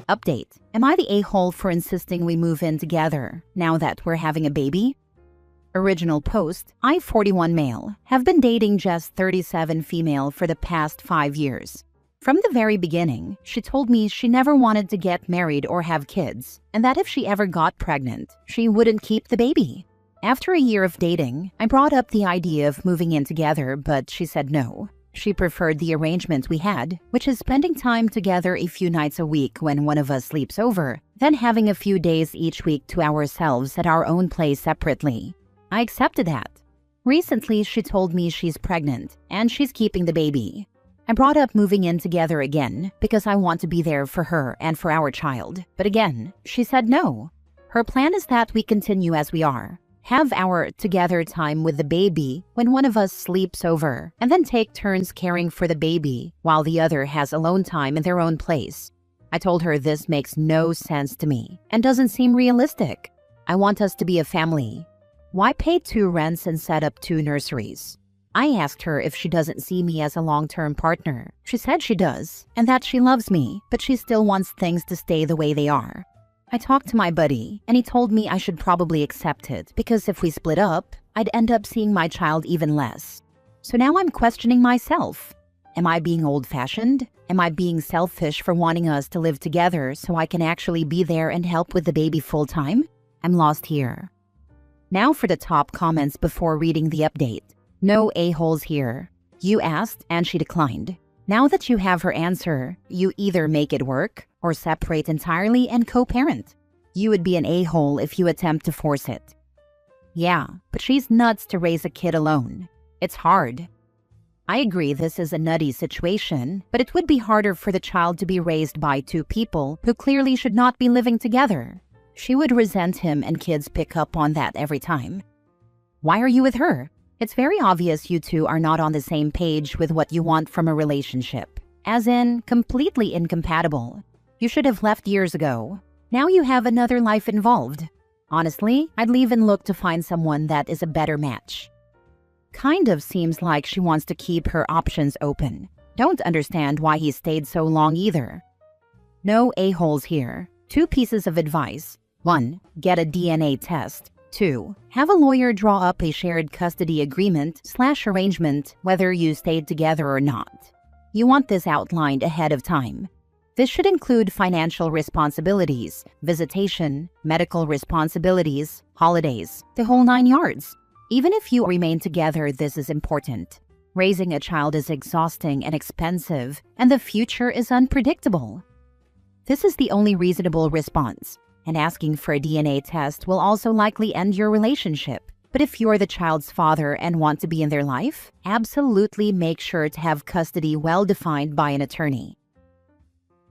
Update. Am I the a-hole for insisting we move in together now that we're having a baby? Original post. I, 41 male, have been dating just 37 female for the past 5 years. From the very beginning, she told me she never wanted to get married or have kids, and that if she ever got pregnant, she wouldn't keep the baby. After a year of dating, I brought up the idea of moving in together, but she said no. She preferred the arrangement we had, which is spending time together a few nights a week when one of us sleeps over, then having a few days each week to ourselves at our own place separately. I accepted that. Recently, she told me she's pregnant, and she's keeping the baby. I brought up moving in together again because I want to be there for her and for our child, but again, she said no. Her plan is that we continue as we are, have our together time with the baby when one of us sleeps over, and then take turns caring for the baby while the other has alone time in their own place. I told her this makes no sense to me and doesn't seem realistic. I want us to be a family. Why pay 2 rents and set up 2 nurseries? I asked her if she doesn't see me as a long-term partner. She said she does, and that she loves me, but she still wants things to stay the way they are. I talked to my buddy, and he told me I should probably accept it because if we split up, I'd end up seeing my child even less. So now I'm questioning myself. Am I being old-fashioned? Am I being selfish for wanting us to live together so I can actually be there and help with the baby full-time? I'm lost here. Now for the top comments before reading the update. No a-holes here. You asked, and she declined. Now that you have her answer, you either make it work or separate entirely and co-parent. You would be an a-hole if you attempt to force it. Yeah, but she's nuts to raise a kid alone. It's hard. I agree this is a nutty situation, but it would be harder for the child to be raised by 2 people who clearly should not be living together. She would resent him and kids pick up on that every time. Why are you with her? It's very obvious you two are not on the same page with what you want from a relationship. As in, completely incompatible. You should have left years ago. Now you have another life involved. Honestly, I'd leave and look to find someone that is a better match. Kind of seems like she wants to keep her options open. Don't understand why he stayed so long either. No a-holes here. 2 pieces of advice. 1. Get a DNA test. 2. Have a lawyer draw up a shared custody agreement/arrangement whether you stayed together or not. You want this outlined ahead of time. This should include financial responsibilities, visitation, medical responsibilities, holidays, the whole 9 yards. Even if you remain together, this is important. Raising a child is exhausting and expensive, and the future is unpredictable. This is the only reasonable response, and asking for a DNA test will also likely end your relationship. But if you're the child's father and want to be in their life, absolutely make sure to have custody well defined by an attorney.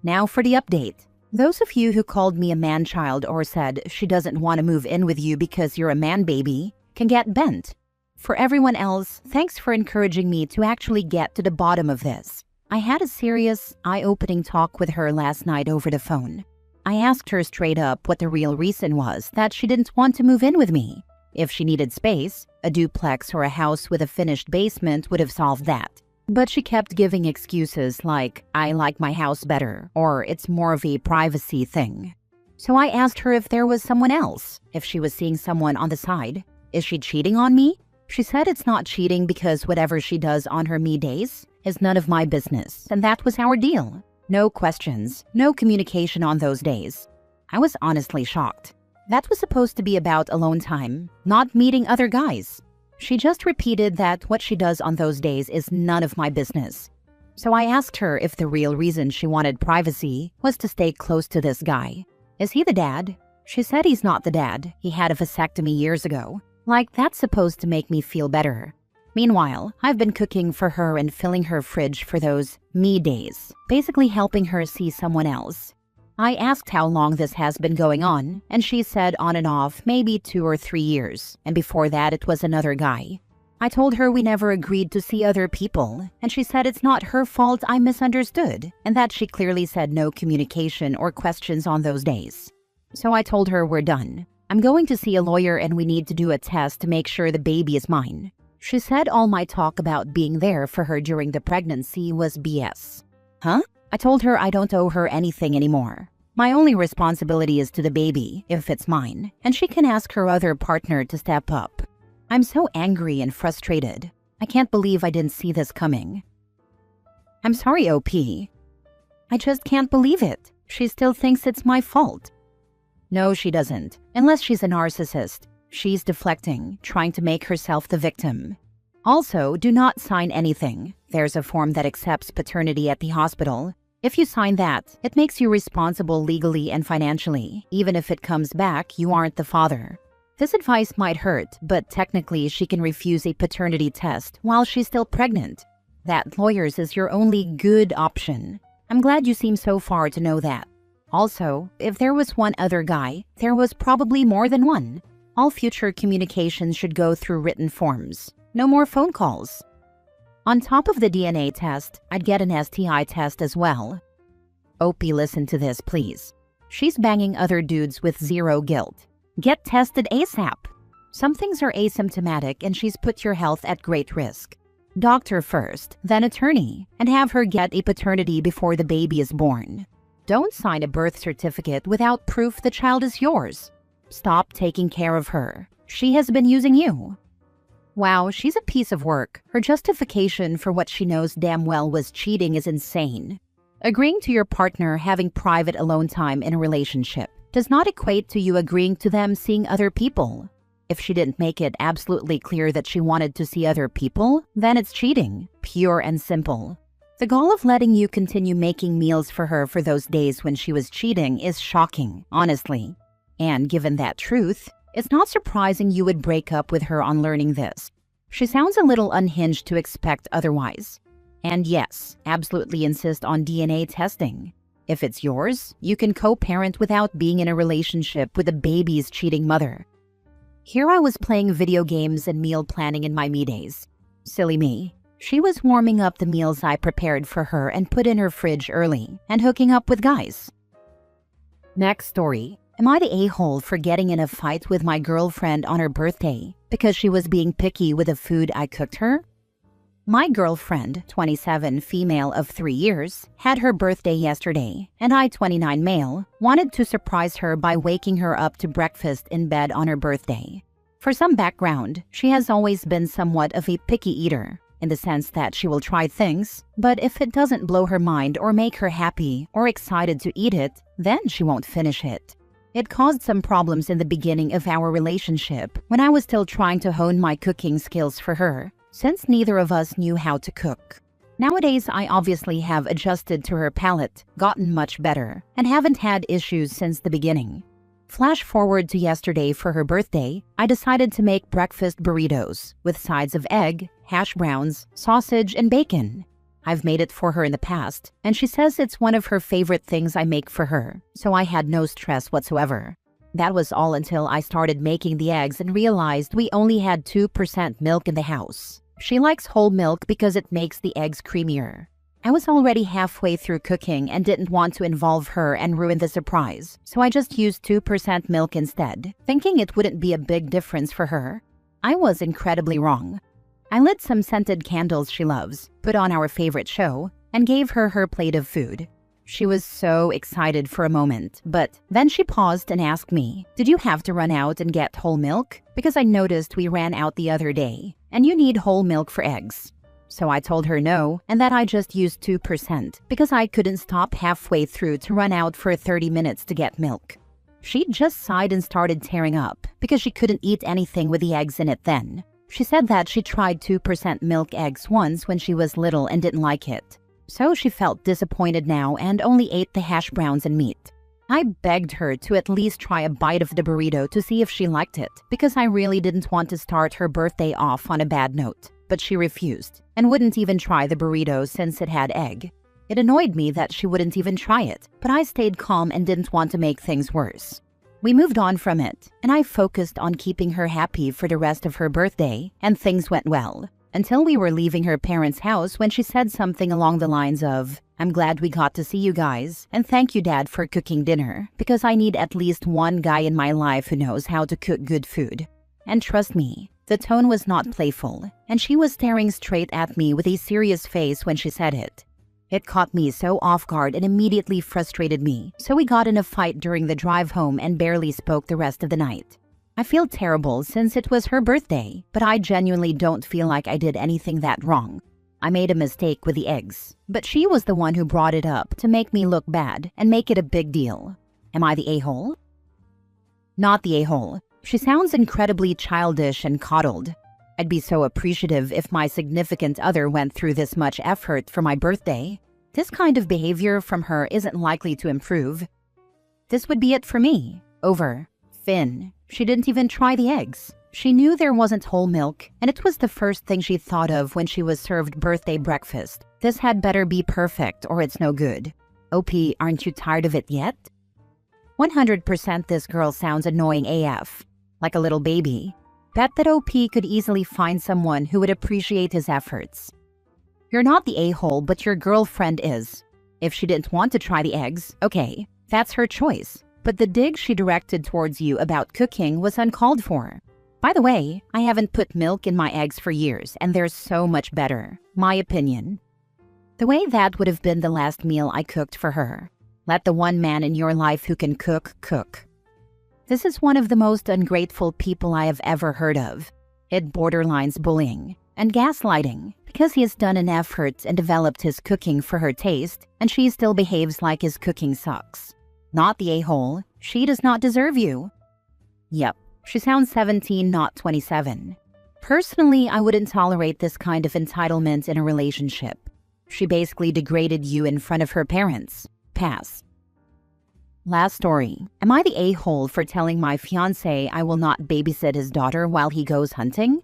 Now for the update. Those of you who called me a man-child or said she doesn't want to move in with you because you're a man-baby can get bent. For everyone else, thanks for encouraging me to actually get to the bottom of this. I had a serious, eye-opening talk with her last night over the phone. I asked her straight up what the real reason was that she didn't want to move in with me. If she needed space, a duplex or a house with a finished basement would have solved that. But she kept giving excuses like, I like my house better, or it's more of a privacy thing. So I asked her if there was someone else, if she was seeing someone on the side. Is she cheating on me? She said it's not cheating because whatever she does on her me days is none of my business, and that was our deal. No questions, no communication on those days. I was honestly shocked. That was supposed to be about alone time, not meeting other guys. She just repeated that what she does on those days is none of my business. So I asked her if the real reason she wanted privacy was to stay close to this guy. Is he the dad? She said he's not the dad. He had a vasectomy years ago. Like, that's supposed to make me feel better. Meanwhile, I've been cooking for her and filling her fridge for those me days, basically helping her see someone else. I asked how long this has been going on, and she said on and off maybe 2 or 3 years, and before that it was another guy. I told her we never agreed to see other people, and she said it's not her fault I misunderstood, and that she clearly said no communication or questions on those days. So I told her we're done. I'm going to see a lawyer and we need to do a test to make sure the baby is mine. She said all my talk about being there for her during the pregnancy was BS. Huh? I told her I don't owe her anything anymore. My only responsibility is to the baby, if it's mine, and she can ask her other partner to step up. I'm so angry and frustrated. I can't believe I didn't see this coming. I'm sorry, OP. I just can't believe it. She still thinks it's my fault. No, she doesn't, unless she's a narcissist. She's deflecting, trying to make herself the victim. Also, do not sign anything. There's a form that accepts paternity at the hospital. If you sign that, it makes you responsible legally and financially. Even if it comes back, you aren't the father. This advice might hurt, but technically she can refuse a paternity test while she's still pregnant. That lawyers is your only good option. I'm glad you seem so far to know that. Also, if there was one other guy, there was probably more than one. All future communications should go through written forms. No more phone calls. On top of the DNA test, I'd get an STI test as well. Opie, listen to this, please. She's banging other dudes with zero guilt. Get tested ASAP. Some things are asymptomatic and she's put your health at great risk. Doctor first, then attorney, and have her get a paternity before the baby is born. Don't sign a birth certificate without proof the child is yours. Stop taking care of her. She has been using you. Wow, she's a piece of work. Her justification for what she knows damn well was cheating is insane. Agreeing to your partner having private alone time in a relationship does not equate to you agreeing to them seeing other people. If she didn't make it absolutely clear that she wanted to see other people, then it's cheating, pure and simple. The goal of letting you continue making meals for her for those days when she was cheating is shocking, honestly. And given that truth, it's not surprising you would break up with her on learning this. She sounds a little unhinged to expect otherwise. And yes, absolutely insist on DNA testing. If it's yours, you can co-parent without being in a relationship with the baby's cheating mother. Here I was playing video games and meal planning in my me days. Silly me. She was warming up the meals I prepared for her and put in her fridge early and hooking up with guys. Next story. Am I the a-hole for getting in a fight with my girlfriend on her birthday because she was being picky with the food I cooked her? My girlfriend, 27, female of 3 years, had her birthday yesterday, and I, 29, male, wanted to surprise her by waking her up to breakfast in bed on her birthday. For some background, she has always been somewhat of a picky eater, in the sense that she will try things, but if it doesn't blow her mind or make her happy or excited to eat it, then she won't finish it. It caused some problems in the beginning of our relationship when I was still trying to hone my cooking skills for her, since neither of us knew how to cook. Nowadays, I obviously have adjusted to her palate, gotten much better, and haven't had issues since the beginning. Flash forward to yesterday for her birthday, I decided to make breakfast burritos with sides of egg, hash browns, sausage, and bacon. I've made it for her in the past, and she says it's one of her favorite things I make for her, so I had no stress whatsoever. That was all until I started making the eggs and realized we only had 2% milk in the house. She likes whole milk because it makes the eggs creamier. I was already halfway through cooking and didn't want to involve her and ruin the surprise, so I just used 2% milk instead, thinking it wouldn't be a big difference for her. I was incredibly wrong. I lit some scented candles she loves, put on our favorite show, and gave her her plate of food. She was so excited for a moment, but then she paused and asked me, "Did you have to run out and get whole milk? Because I noticed we ran out the other day, and you need whole milk for eggs." So I told her no, and that I just used 2% because I couldn't stop halfway through to run out for 30 minutes to get milk. She just sighed and started tearing up because she couldn't eat anything with the eggs in it then. She said that she tried 2% milk eggs once when she was little and didn't like it. So she felt disappointed now and only ate the hash browns and meat. I begged her to at least try a bite of the burrito to see if she liked it because I really didn't want to start her birthday off on a bad note. But she refused and wouldn't even try the burrito since it had egg. It annoyed me that she wouldn't even try it, but I stayed calm and didn't want to make things worse. We moved on from it, and I focused on keeping her happy for the rest of her birthday, and things went well. Until we were leaving her parents' house when she said something along the lines of, "I'm glad we got to see you guys, and thank you, Dad, for cooking dinner, because I need at least one guy in my life who knows how to cook good food." And trust me, the tone was not playful, and she was staring straight at me with a serious face when she said it. It caught me so off guard and immediately frustrated me, so we got in a fight during the drive home and barely spoke the rest of the night. I feel terrible since it was her birthday, but I genuinely don't feel like I did anything that wrong. I made a mistake with the eggs, but she was the one who brought it up to make me look bad and make it a big deal. Am I the a-hole? Not the a-hole. She sounds incredibly childish and coddled. I'd be so appreciative if my significant other went through this much effort for my birthday. This kind of behavior from her isn't likely to improve. This would be it for me. Over. Finn. She didn't even try the eggs. She knew there wasn't whole milk, and it was the first thing she thought of when she was served birthday breakfast. This had better be perfect or it's no good. OP, aren't you tired of it yet? 100% this girl sounds annoying AF. Like a little baby. Bet that OP could easily find someone who would appreciate his efforts. You're not the a-hole, but your girlfriend is. If she didn't want to try the eggs, okay, that's her choice. But the dig she directed towards you about cooking was uncalled for. By the way, I haven't put milk in my eggs for years, and they're so much better. My opinion. The way that would have been the last meal I cooked for her. Let the one man in your life who can cook, cook. This is one of the most ungrateful people I have ever heard of. It borderlines bullying and gaslighting because he has done an effort and developed his cooking for her taste, and she still behaves like his cooking sucks. Not the a-hole. She does not deserve you. Yep, she sounds 17, not 27. Personally, I wouldn't tolerate this kind of entitlement in a relationship. She basically degraded you in front of her parents. Pass. Last story. Am I the a-hole for telling my fiancé I will not babysit his daughter while he goes hunting?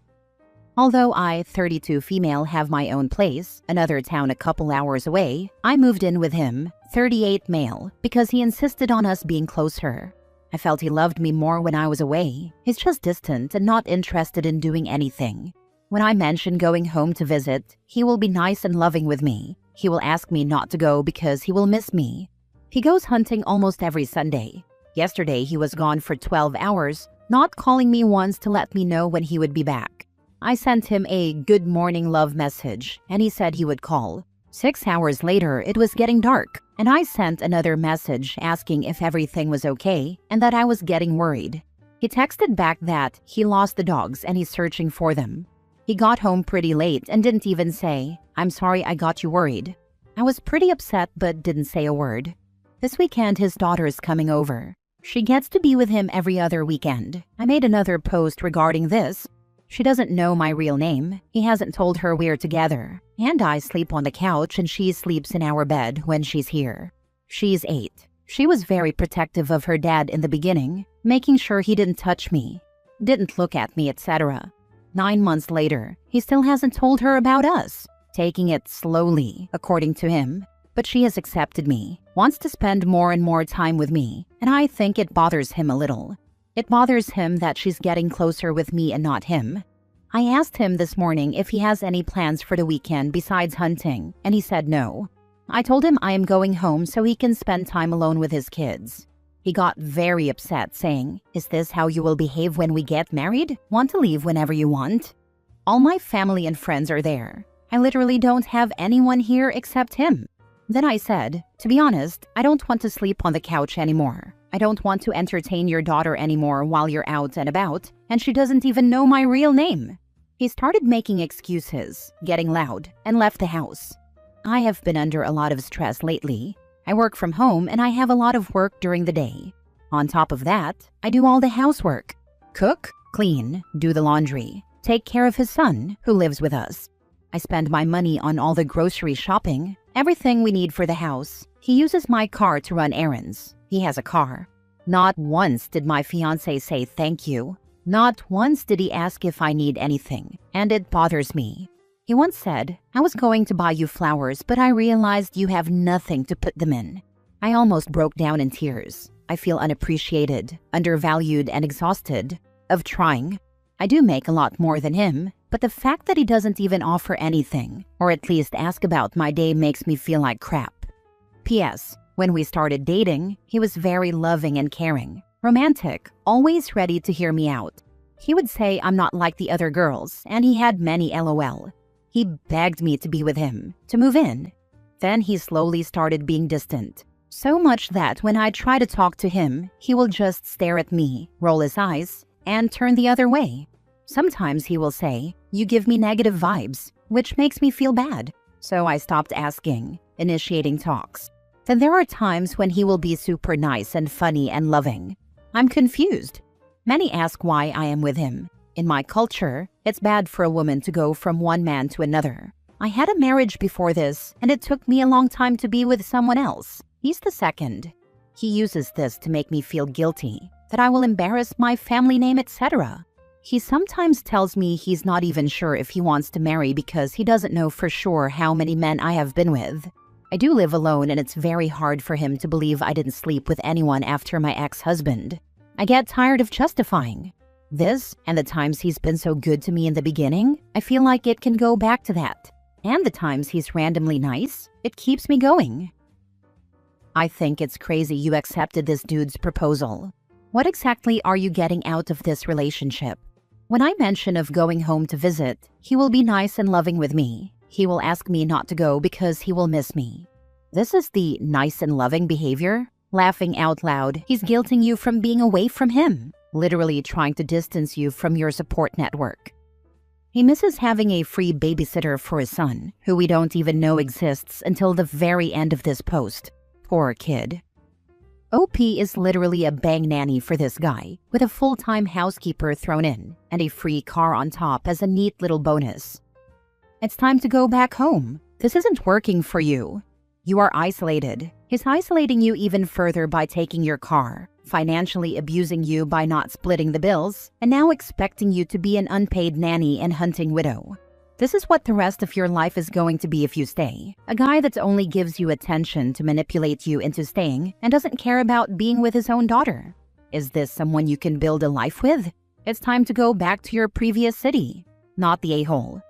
Although I, 32 female, have my own place, another town a couple hours away, I moved in with him, 38 male, because he insisted on us being closer. I felt he loved me more when I was away. He's just distant and not interested in doing anything. When I mention going home to visit, he will be nice and loving with me. He will ask me not to go because he will miss me. He goes hunting almost every Sunday. Yesterday he was gone for 12 hours, not calling me once to let me know when he would be back. I sent him a good morning love message, and he said he would call. 6 hours later, it was getting dark, and I sent another message asking if everything was okay and that I was getting worried. He texted back that he lost the dogs and he's searching for them. He got home pretty late and didn't even say, "I'm sorry I got you worried." I was pretty upset but didn't say a word. This weekend his daughter's coming over. She gets to be with him every other weekend. I made another post regarding this. She doesn't know my real name. He hasn't told her we're together. And I sleep on the couch and she sleeps in our bed when she's here. She's 8. She was very protective of her dad in the beginning, making sure he didn't touch me, didn't look at me, etc. 9 months later, he still hasn't told her about us. Taking it slowly, according to him. But she has accepted me, wants to spend more and more time with me, and I think it bothers him a little. It bothers him that she's getting closer with me and not him. I asked him this morning if he has any plans for the weekend besides hunting, and he said no. I told him I am going home so he can spend time alone with his kids. He got very upset, saying, "Is this how you will behave when we get married? Want to leave whenever you want?" All my family and friends are there. I literally don't have anyone here except him. Then I said, "To be honest, I don't want to sleep on the couch anymore. I don't want to entertain your daughter anymore while you're out and about, and she doesn't even know my real name." He started making excuses, getting loud, and left the house. I have been under a lot of stress lately. I work from home and I have a lot of work during the day. On top of that, I do all the housework. Cook, clean, do the laundry, take care of his son, who lives with us. I spend my money on all the grocery shopping, everything we need for the house. He uses my car to run errands. He has a car. Not once did my fiancé say thank you. Not once did he ask if I need anything, and it bothers me. He once said, "I was going to buy you flowers, but I realized you have nothing to put them in." I almost broke down in tears. I feel unappreciated, undervalued, and exhausted of trying. I do make a lot more than him, but the fact that he doesn't even offer anything, or at least ask about my day, makes me feel like crap. P.S. When we started dating, he was very loving and caring, romantic, always ready to hear me out. He would say I'm not like the other girls, and he had many LOL. He begged me to be with him, to move in. Then he slowly started being distant. So much that when I try to talk to him, he will just stare at me, roll his eyes, and turn the other way. Sometimes he will say, "You give me negative vibes," which makes me feel bad. So I stopped asking, initiating talks. Then there are times when he will be super nice and funny and loving. I'm confused. Many ask why I am with him. In my culture, it's bad for a woman to go from one man to another. I had a marriage before this, and it took me a long time to be with someone else. He's the second. He uses this to make me feel guilty, that I will embarrass my family name, etc. He sometimes tells me he's not even sure if he wants to marry because he doesn't know for sure how many men I have been with. I do live alone, and it's very hard for him to believe I didn't sleep with anyone after my ex-husband. I get tired of justifying this, and the times he's been so good to me in the beginning, I feel like it can go back to that. And the times he's randomly nice, it keeps me going. I think it's crazy you accepted this dude's proposal. What exactly are you getting out of this relationship? When I mention of going home to visit, he will be nice and loving with me. He will ask me not to go because he will miss me. This is the nice and loving behavior? Laughing out loud, he's guilting you from being away from him, literally trying to distance you from your support network. He misses having a free babysitter for his son, who we don't even know exists until the very end of this post. Poor kid. OP is literally a bang nanny for this guy, with a full-time housekeeper thrown in, and a free car on top as a neat little bonus. It's time to go back home. This isn't working for you. You are isolated. He's isolating you even further by taking your car, financially abusing you by not splitting the bills, and now expecting you to be an unpaid nanny and hunting widow. This is what the rest of your life is going to be if you stay. A guy that only gives you attention to manipulate you into staying and doesn't care about being with his own daughter. Is this someone you can build a life with? It's time to go back to your previous city, not the a-hole.